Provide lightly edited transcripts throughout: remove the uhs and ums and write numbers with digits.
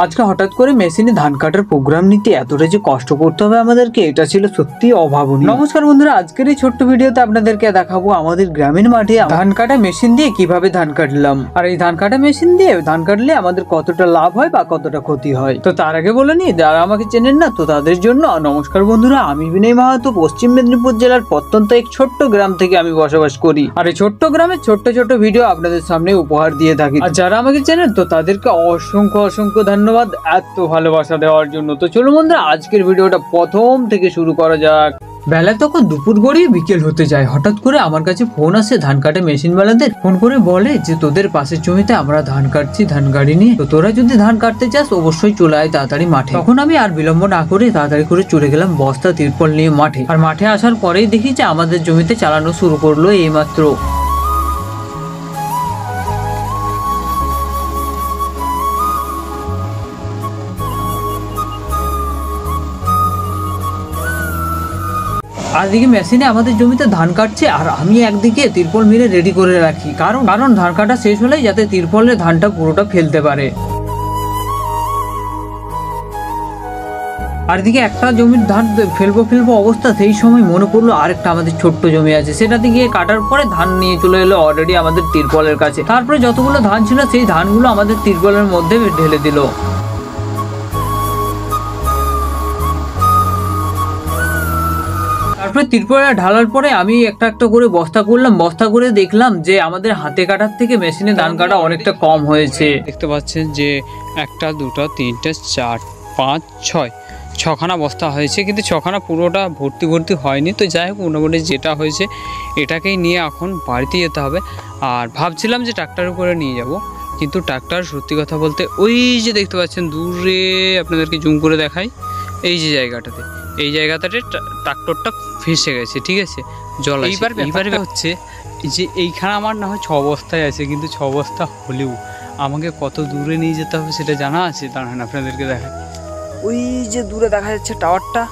আজকে হঠাৎ করে মেশিনে ধান কাটার প্রোগ্রাম নিতে এতটা যে কষ্ট করতে হবে আমাদেরকে, এটা ছিল সত্যি অভাবনীয়। নমস্কার বন্ধুরা, আজকের এই ছোট্ট ভিডিওতে আপনাদেরকে দেখাবো আমাদের গ্রামের মাঠে ধান কাটা মেশিন দিয়ে কিভাবে ধান কাটলাম, আর এই ধান কাটা মেশিন দিয়ে ধান কাটলে আমাদের কতটা লাভ হয় বা কতটা ক্ষতি হয়। তো তার আগে বলে নি, যারা আমাকে চেনেন না তো তাদের জন্য নমস্কার বন্ধুরা, আমি বিনয় মাহাতো পশ্চিম মেদিনীপুর জেলার প্রত্যন্ত এক ছোট্ট গ্রাম থেকে আমি বসবাস করি। আর এই ছোট্ট গ্রামের ছোট্ট ছোট্ট ভিডিও আপনাদের সামনে উপহার দিয়ে থাকি। আর যারা আমাকে চেনেন তো তাদেরকে অসংখ্য অসংখ্য ধন্যবাদ এত ভালোবাসা দেওয়ার জন্য। তো চলো বন্ধুরা, আজকের ভিডিওটা প্রথম থেকে শুরু করা যাক। বেলা তখন দুপুর গড়িয়ে বিকেল হতে যায়, হঠাৎ করে আমার কাছে ফোন আসে ধান কাটা মেশিন ওয়ালাদের। ফোন করে বলে যে তোদের পাশের জমিতে আমরা ধান কাটছি ধান গাড়ি নিয়ে, তো তোরা যদি ধান কাটতে চাস অবশ্যই চলে আয় তাড়াতাড়ি মাঠে। তখন আমি আর বিলম্ব না করে তাড়াতাড়ি করে চলে গেলাম বস্তা তিরপল নিয়ে মাঠে। আর মাঠে আসার পরেই দেখি যে আমাদের জমিতে চালানো শুরু করলো এইমাত্র। আর দিকে মেশিনে আমাদের জমিতে ধান কাটছে, আর আমি একদিকে তিরপল মিলে রেডি করে রাখি, কারণ ধান কাটা শেষ হলেই যাতে তিরপলে ধানটা পুরোটা ফেলতে পারে। আর দিকে একটা জমির ধান ফেলবো অবস্থা, সেই সময় মনে পড়লো আরেকটা আমাদের ছোট্ট জমি আছে, সেটাতে গিয়ে কাটার পরে ধান নিয়ে চলে এলো অলরেডি আমাদের তিরপলের কাছে। তারপরে যতগুলো ধান ছিল সেই ধানগুলো আমাদের তিরপলের মধ্যে ঢেলে দিল। তারপরে তিরপলটা ঢালার পরে আমি একটা একটা করে বস্তা করলাম, বস্তা করে দেখলাম যে আমাদের হাতে কাটার থেকে মেশিনে ধান কাটা অনেকটা কম হয়েছে। দেখতে পাচ্ছেন যে একটা দুটো তিনটে চার পাঁচ ছখানা বস্তা হয়েছে, কিন্তু ছখানা পুরোটা ভর্তি হয়নি। তো যাই হোক, মোটামুটি যেটা হয়েছে এটাকেই নিয়ে এখন বাড়িতে যেতে হবে। আর ভাবছিলাম যে ট্রাক্টরে করে নিয়ে যাব, কিন্তু ট্রাক্টর সত্যি কথা বলতে ওই যে দেখতে পাচ্ছেন দূরে, আপনাদেরকে জুম করে দেখাই, এই যে জায়গাটাতে, এই জায়গাটাতে ট্রাক্টরটা ফেসে গেছে, ঠিক আছে, জল। এইবারে হচ্ছে যে এইখানে আমার না হয় 6 বস্তায় আছে, কিন্তু 6 বস্তা হলেও আমাকে কত দূরে নিয়ে যেতে হবে সেটা জানা আছে। দাঁড়ান আপনাদেরকে দেখাই, ওই যে দূরে দেখা যাচ্ছে টাওয়ারটা,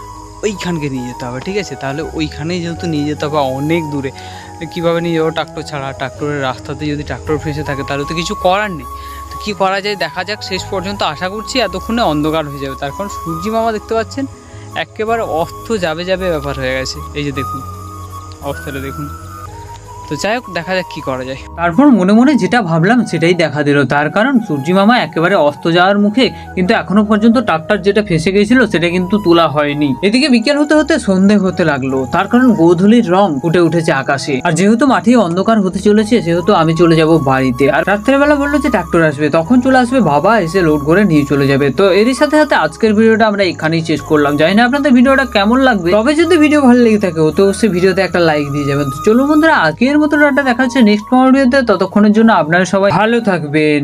ওইখানকে নিয়ে যেতে হবে, ঠিক আছে। তাহলে ওইখানেই যেহেতু নিয়ে যেতে হবে অনেক দূরে, কীভাবে নিয়ে যাবো ট্রাক্টর ছাড়া? ট্রাক্টরের রাস্তাতে যদি ট্রাক্টর ফেসে থাকে তাহলে তো কিছু করার নেই। তো কী করা যায় দেখা যাক, শেষ পর্যন্ত আশা করছি এতক্ষণে অন্ধকার হয়ে যাবে, তার কারণ সূর্যি মামা দেখতে পাচ্ছেন একেবারে অস্ত যাবে ব্যাপার হয়ে গেছে। এই যে দেখুন অবস্থাটা দেখুন। তো যাই হোক, দেখা যাক কি করা যায়। তারপর মনে মনে যেটা ভাবলাম সেটাই দেখা দিল, তার কারণ সূর্যি মামা একেবারে অস্ত যাওয়ার মুখে, কিন্তু এখনো পর্যন্ত ট্রাক্টর যেটা ফেসে গেছিল সেটা কিন্তু তোলা হয়নি। এদিকে বিকেল হতে হতে সন্ধে হতে লাগলো, তার কারণ গোধূলির রং ফুটে উঠেছে আকাশে। আর যেহেতু মাঠে অন্ধকার হতে চলেছে সেহেতু আমি চলে যাব বাড়িতে। আর রাত্রেবেলা বললো যে ট্রাক্টর আসবে, তখন চলে আসবে বাবা, এসে লোড করে নিয়ে চলে যাবে। তো এরই সাথে সাথে আজকের ভিডিওটা আমরা এখানেই শেষ করলাম। জানি না আপনাদের ভিডিওটা কেমন লাগবে, তবে যদি ভিডিও ভালো লেগে থাকে তো অবশ্যই ভিডিওতে একটা লাইক দিয়ে যাবেন। তো চলো বন্ধুরা, আজকের মতো ডাটা দেখা হচ্ছে নেক্সট ভিডিওতে, ততক্ষণের জন্য আপনারা সবাই ভালো থাকবেন।